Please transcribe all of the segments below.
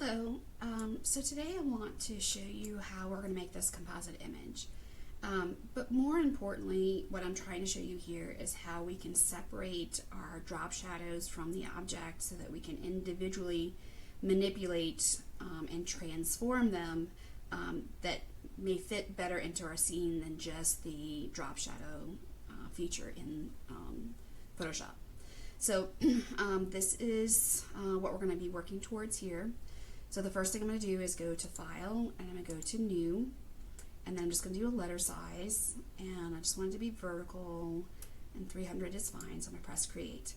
Hello, so today I want to show you how we're going to make this composite image. But more importantly, what I'm trying to show you here is how we can separate our drop shadows from the object so that we can individually manipulate and transform them that may fit better into our scene than just the drop shadow feature in Photoshop. So this is what we're going to be working towards here. So the first thing I'm going to do is go to File, and I'm going to go to New, and then I'm just going to do a letter size, and I just want it to be vertical, and 300 is fine, so I'm going to press Create.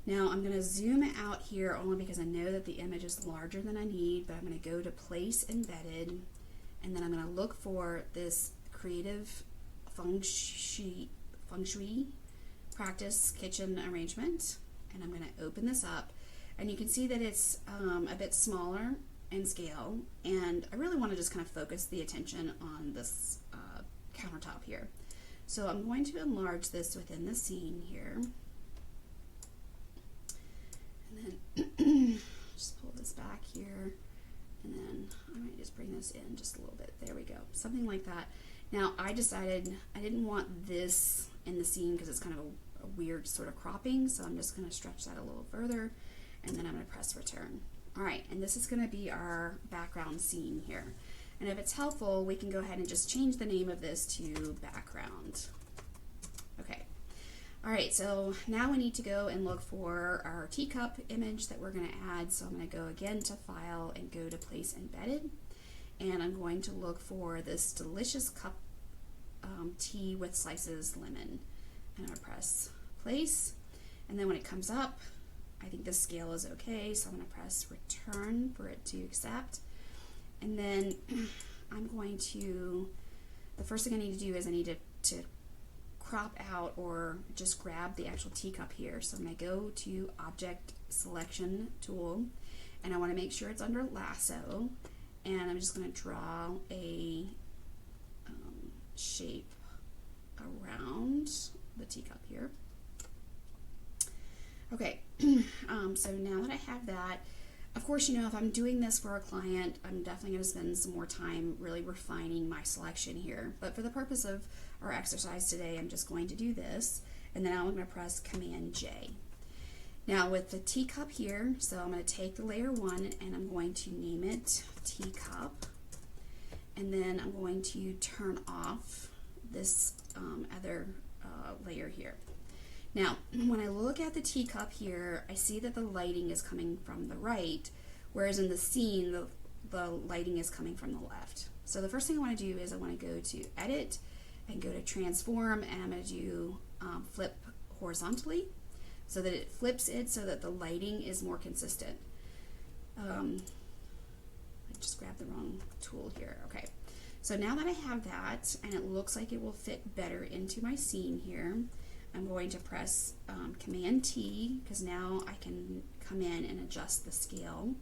Now I'm going to zoom out here only because I know that the image is larger than I need, but I'm going to go to Place Embedded, and then I'm going to look for this Creative Feng Shui Practice Kitchen Arrangement, and I'm going to open this up, and you can see that it's a bit smaller in scale, and I really want to just kind of focus the attention on this countertop here. So I'm going to enlarge this within the scene here, and then just pull this back here, and then I might just bring this in just a little bit. There we go, something like that. Now I decided I didn't want this in the scene because it's kind of a weird sort of cropping, so I'm just going to stretch that a little further, and then I'm going to press Return. Alright, and this is going to be our background scene here. And if it's helpful, we can go ahead and just change the name of this to Background. Okay. Alright, so now we need to go and look for our teacup image that we're going to add. So I'm going to go again to File and go to Place Embedded. And I'm going to look for this delicious cup tea with slices lemon. And I'm going to press Place. And then when it comes up, I think the scale is okay, so I'm going to press Return for it to accept. And then I'm going to, the first thing I need to do is I need to crop out or just grab the actual teacup here. So I'm going to go to Object Selection Tool, and I want to make sure it's under Lasso, and I'm just going to draw a shape around the teacup here. Okay, so now that I have that, of course, you know, if I'm doing this for a client, I'm definitely going to spend some more time really refining my selection here. But for the purpose of our exercise today, I'm just going to do this, and then I'm going to press Command J. Now with the teacup here, so I'm going to take the layer 1 and I'm going to name it Teacup, and then I'm going to turn off this other layer here. Now, when I look at the teacup here, I see that the lighting is coming from the right, whereas in the scene, the lighting is coming from the left. So the first thing I want to do is I want to go to Edit and go to Transform, and I'm going to do Flip Horizontally so that it flips it so that the lighting is more consistent. I just grabbed the wrong tool here. Okay, so now that I have that, and it looks like it will fit better into my scene here, I'm going to press Command T, because now I can come in and adjust the scale.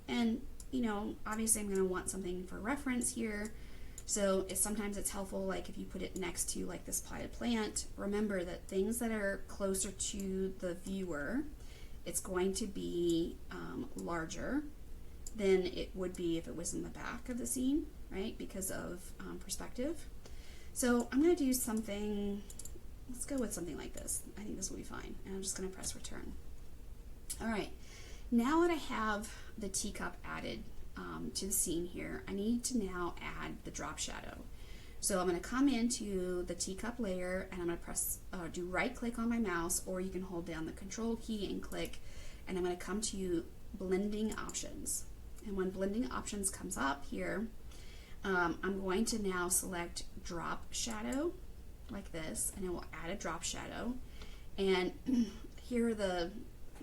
And, you know, obviously I'm going to want something for reference here. So sometimes it's helpful, like if you put it next to like this potted plant, remember that things that are closer to the viewer, it's going to be larger than it would be if it was in the back of the scene, right? Because of perspective. So I'm going to do something, let's go with something like this. I think this will be fine. And I'm just going to press Return. All right, now that I have the teacup added to the scene here, I need to now add the drop shadow. So I'm going to come into the teacup layer, and I'm going to press, do right click on my mouse, or you can hold down the Control key and click, and I'm going to come to Blending Options. And when Blending Options comes up here, I'm going to now select Drop Shadow like this, and it will add a drop shadow. And here are the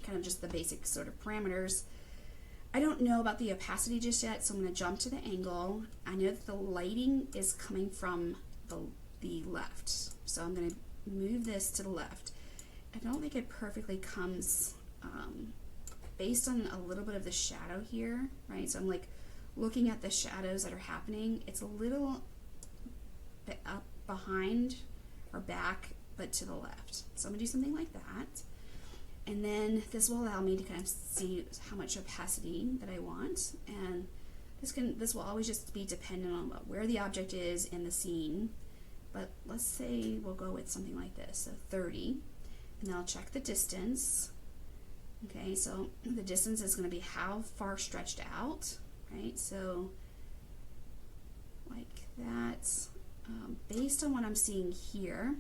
kind of just the basic sort of parameters. I don't know about the opacity just yet, so I'm going to jump to the angle. I know that the lighting is coming from the left, so I'm going to move this to the left. I don't think it perfectly comes based on a little bit of the shadow here, right? So I'm like looking at the shadows that are happening. It's a little bit up behind or back, but to the left. So I'm going to do something like that. And then this will allow me to kind of see how much opacity that I want. And this will always just be dependent on where the object is in the scene. But let's say we'll go with something like this, so 30. And then I'll check the distance. Okay, so the distance is going to be how far stretched out, right? So like that. Based on what I'm seeing here,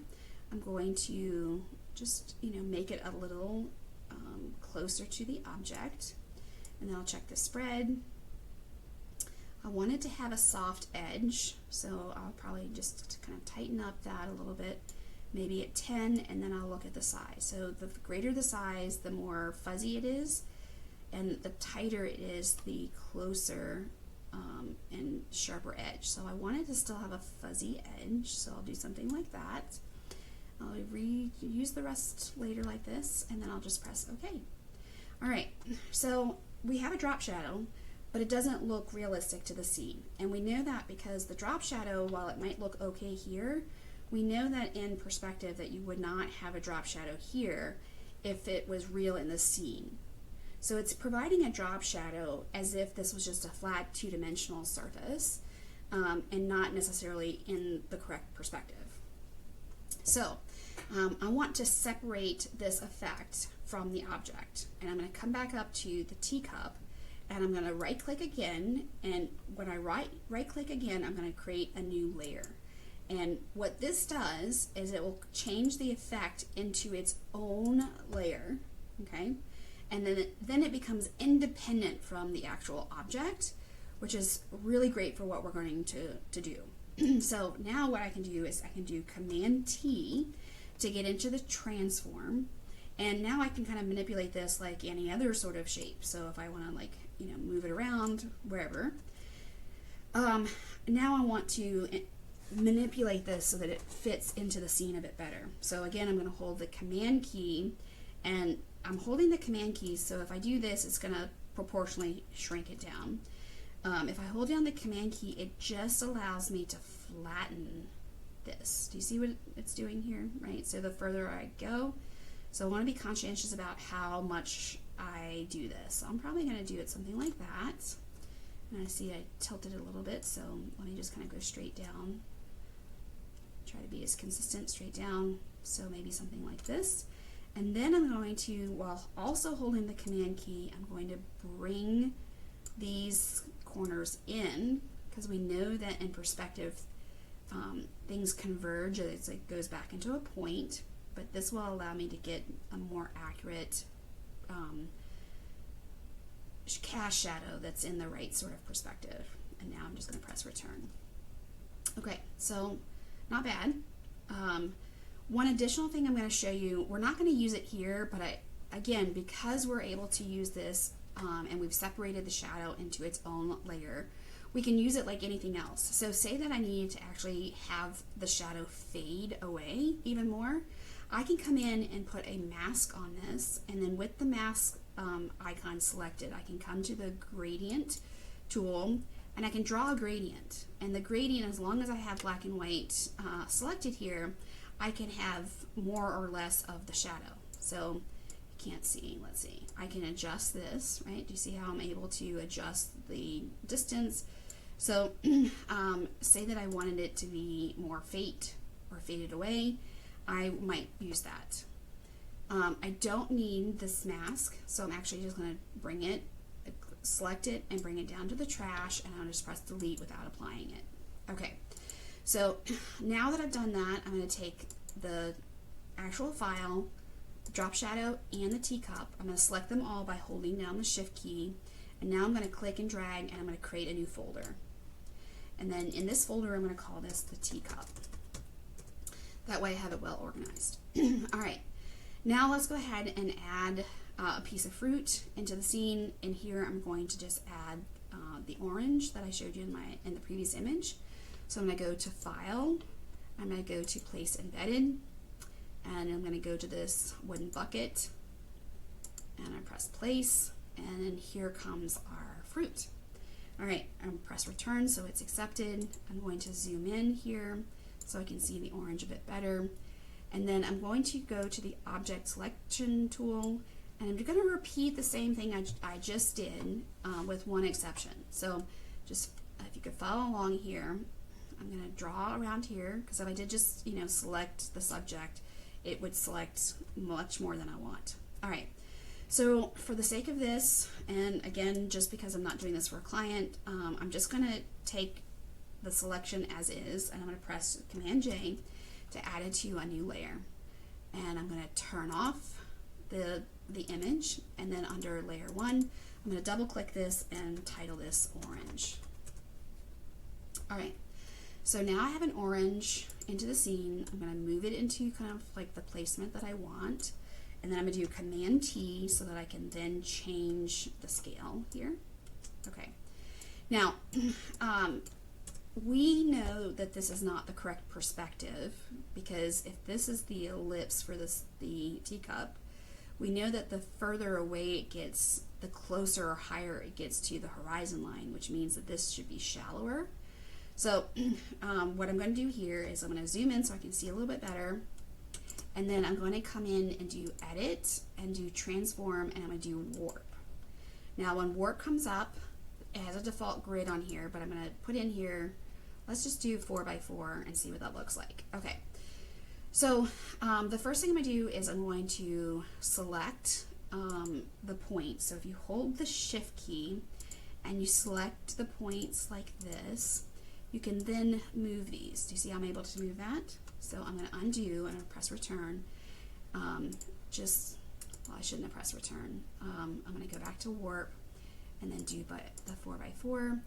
I'm going to just, make it a little closer to the object. And then I'll check the spread. I want it to have a soft edge, so I'll probably just kind of tighten up that a little bit, maybe at 10, and then I'll look at the size. So the greater the size, the more fuzzy it is, and the tighter it is, the closer and sharper edge. So I want it to still have a fuzzy edge, so I'll do something like that. I'll reuse the rest later like this, and then I'll just press OK. All right, so we have a drop shadow, but it doesn't look realistic to the scene. And we know that because the drop shadow, while it might look okay here, we know that in perspective that you would not have a drop shadow here if it was real in the scene. So it's providing a drop shadow as if this was just a flat two-dimensional surface and not necessarily in the correct perspective. So I want to separate this effect from the object, and I'm going to come back up to the teacup, and I'm going to right click again, and when I right click again, I'm going to create a new layer. And what this does is it will change the effect into its own layer, okay? And then it becomes independent from the actual object, which is really great for what we're going to do. So now what I can do is I can do Command T to get into the transform, and now I can kind of manipulate this like any other sort of shape. So if I want to move it around wherever, now I want to manipulate this so that it fits into the scene a bit better. So again, I'm going to hold the Command key, and I'm holding the Command key, so if I do this, it's going to proportionally shrink it down. If I hold down the Command key, it just allows me to flatten this. Do you see what it's doing here, right? So the further I go, so I want to be conscientious about how much I do this. So I'm probably going to do it something like that. And I see I tilted it a little bit, so let me just kind of go straight down. Try to be as consistent straight down, so maybe something like this. And then I'm going to, while also holding the Command key, I'm going to bring these corners in, because we know that in perspective things converge, it goes back into a point, but this will allow me to get a more accurate cast shadow that's in the right sort of perspective. And now I'm just going to press return. Okay, so not bad. One additional thing I'm going to show you, we're not going to use it here, but again, because we're able to use this and we've separated the shadow into its own layer, we can use it like anything else. So say that I need to actually have the shadow fade away even more, I can come in and put a mask on this, and then with the mask icon selected, I can come to the gradient tool, and I can draw a gradient. And the gradient, as long as I have black and white selected here, I can have more or less of the shadow. So you can't see, let's see. I can adjust this, right? Do you see how I'm able to adjust the distance? So say that I wanted it to be more fade or faded away, I might use that. I don't need this mask, so I'm actually just going to bring it, select it, and bring it down to the trash, and I'll just press delete without applying it. Okay, so now that I've done that, I'm going to take the actual file, the drop shadow, and the teacup. I'm going to select them all by holding down the shift key, and now I'm going to click and drag, and I'm going to create a new folder. And then in this folder, I'm going to call this the teacup. That way I have it well organized. All right, now let's go ahead and add a piece of fruit into the scene, and here I'm going to just add the orange that I showed you in the previous image. So I'm going to go to File, I'm going to go to Place Embedded, and I'm going to go to this wooden bucket, and I press Place, and then here comes our fruit. All right, I'm going to press Return so it's accepted. I'm going to zoom in here so I can see the orange a bit better. And then I'm going to go to the Object Selection tool, And I'm going to repeat the same thing I just did with one exception. So just if you could follow along here, I'm going to draw around here, because if I did just, select the subject, it would select much more than I want. All right. So for the sake of this, and again, just because I'm not doing this for a client, I'm just going to take the selection as is, and I'm going to press Command J to add it to a new layer. And I'm going to turn off the image, and then under layer 1, I'm going to double click this and title this orange. All right. So now I have an orange into the scene. I'm going to move it into kind of like the placement that I want. And then I'm going to do Command T so that I can then change the scale here. Okay. Now, we know that this is not the correct perspective, because if this is the ellipse for the teacup, we know that the further away it gets, the closer or higher it gets to the horizon line, which means that this should be shallower. So what I'm going to do here is I'm going to zoom in so I can see a little bit better. And then I'm going to come in and do Edit and do Transform, and I'm going to do Warp. Now when Warp comes up, it has a default grid on here, but I'm going to put in here, let's just do 4x4 and see what that looks like. Okay. So the first thing I'm going to do is I'm going to select the point. So if you hold the Shift key and you select the points like this, you can then move these. Do you see how I'm able to move that? So I'm going to undo and I'm going to press return. Well, I shouldn't have pressed return. I'm going to go back to warp and then do the 4x4.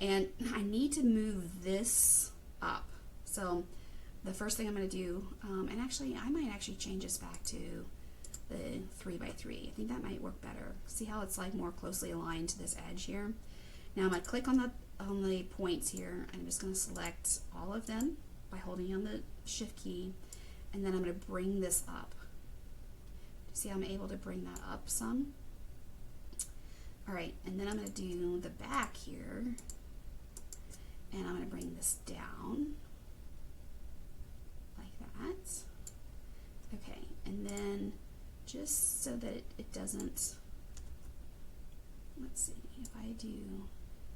And I need to move this up. So the first thing I'm going to do, and actually I might actually change this back to the 3x3. I think that might work better. See how it's like more closely aligned to this edge here? Now I'm going to click on the points here, and I'm just going to select all of them by holding on the Shift key, and then I'm going to bring this up. See how I'm able to bring that up some? All right, and then I'm going to do the back here, and I'm going to bring this down like that. Okay, and then just so that it doesn't, let's see, if I do,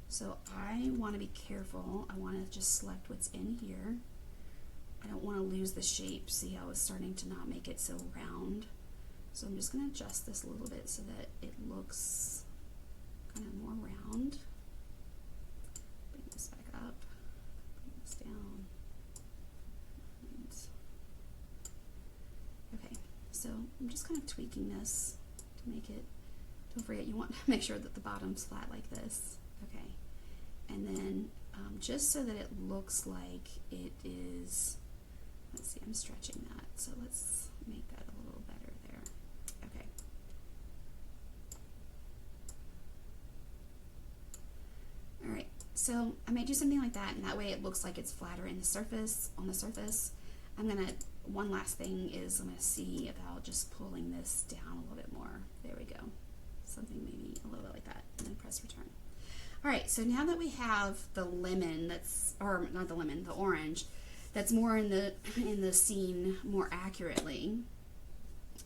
so I want to be careful. I want to just select what's in here. I don't want to lose the shape. See how it's starting to not make it so round. So I'm just going to adjust this a little bit so that it looks kind of more round. Bring this back up, bring this down. Okay, so I'm just kind of tweaking this to make it, don't forget you want to make sure that the bottom's flat like this. Okay, and then just so that it looks like it is, let's see, I'm stretching that, so let's make that a little better there. Okay. All right, so I might do something like that, and that way it looks like it's flatter in the surface, on the surface. I'm gonna, one last thing is I'm gonna see about just pulling this down a little bit more. There we go. Something maybe a little bit like that, and then press return. All right, so now that we have the lemon that's, or not the lemon, the orange, that's more in the scene more accurately.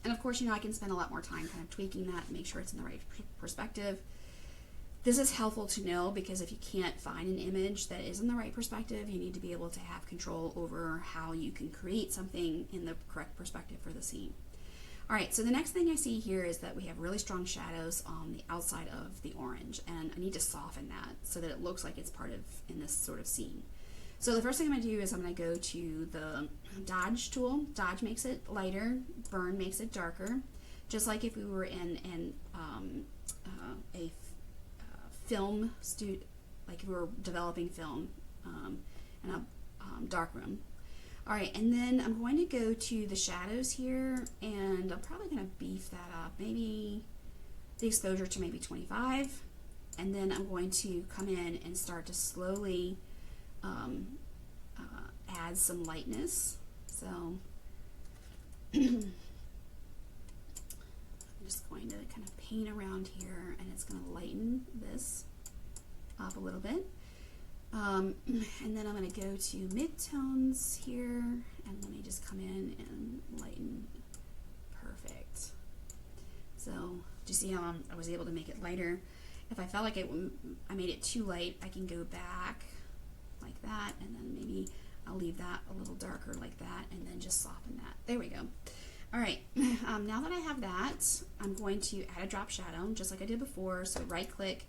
And of course, I can spend a lot more time kind of tweaking that and make sure it's in the right perspective. This is helpful to know because if you can't find an image that is in the right perspective, you need to be able to have control over how you can create something in the correct perspective for the scene. All right, so the next thing I see here is that we have really strong shadows on the outside of the orange, and I need to soften that so that it looks like it's part of in this sort of scene. So the first thing I'm going to do is I'm going to go to the Dodge tool. Dodge makes it lighter, Burn makes it darker, just like if we were in a film studio, like if we were developing film in a dark room. All right, and then I'm going to go to the shadows here, and I'm probably going to beef that up, maybe the exposure to maybe 25, and then I'm going to come in and start to slowly add some lightness. So I'm just going to kind of paint around here, and it's going to lighten this up a little bit. And then I'm going to go to midtones here, and let me just come in and lighten. Perfect. So, do you see how I was able to make it lighter? If I felt like I made it too light, I can go back like that, and then maybe I'll leave that a little darker like that, and then just soften that. There we go. All right, now that I have that, I'm going to add a drop shadow, just like I did before. So right click,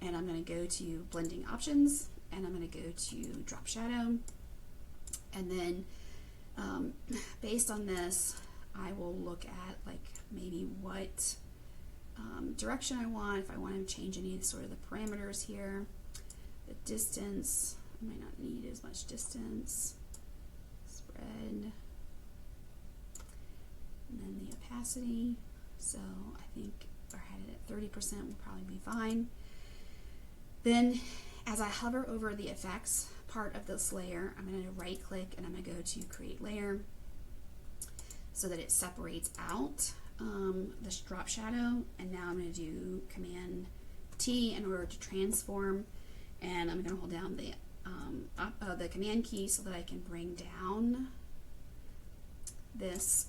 and I'm going to go to blending options, and I'm going to go to drop shadow, and then based on this, I will look at like maybe what direction I want, if I want to change any sort of the parameters here. The distance, I might not need as much distance. Spread. And then the opacity. So I think if I had it at 30% will probably be fine. Then as I hover over the effects part of this layer, I'm going to right click and I'm going to go to create layer so that it separates out this drop shadow, and now I'm going to do Command T in order to transform, and I'm going to hold down the Command key so that I can bring down this,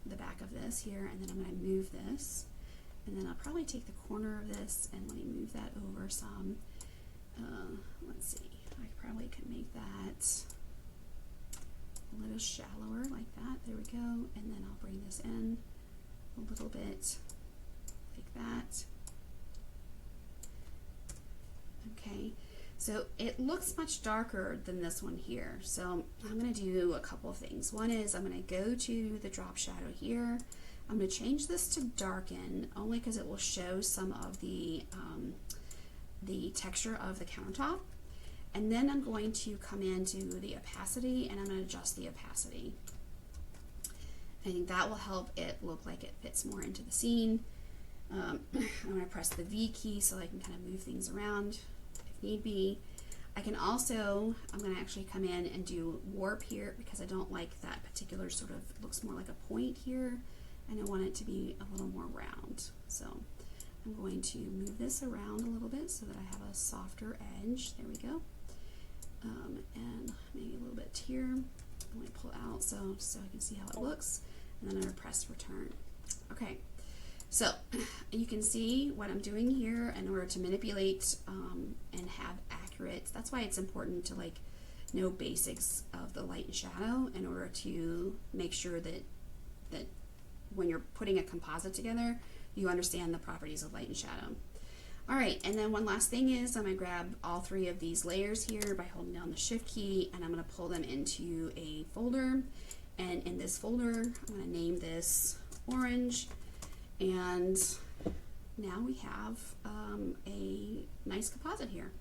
the back of this here, and then I'm going to move this, and then I'll probably take the corner of this and let me move that over some. Let's see, I probably can make that a little shallower like that. There we go, and then I'll bring this in a little bit like that. Okay, so it looks much darker than this one here. So I'm going to do a couple of things. One is I'm going to go to the drop shadow here. I'm going to change this to darken only because it will show some of the texture of the countertop. And then I'm going to come into the opacity and I'm going to adjust the opacity. I think that will help it look like it fits more into the scene. I'm going to press the V key so I can kind of move things around if need be. I can also, I'm going to actually come in and do warp here because I don't like that particular sort of, looks more like a point here, and I want it to be a little more round. So I'm going to move this around a little bit so that I have a softer edge. There we go. And maybe a little bit here. I'm going to pull out so I can see how it looks, and then I'm going to press return. Okay, so you can see what I'm doing here in order to manipulate and have accurate. That's why it's important to like know basics of the light and shadow in order to make sure that when you're putting a composite together, you understand the properties of light and shadow. All right, and then one last thing is I'm going to grab all three of these layers here by holding down the shift key, and I'm going to pull them into a folder. And in this folder, I'm going to name this orange. And now we have a nice composite here.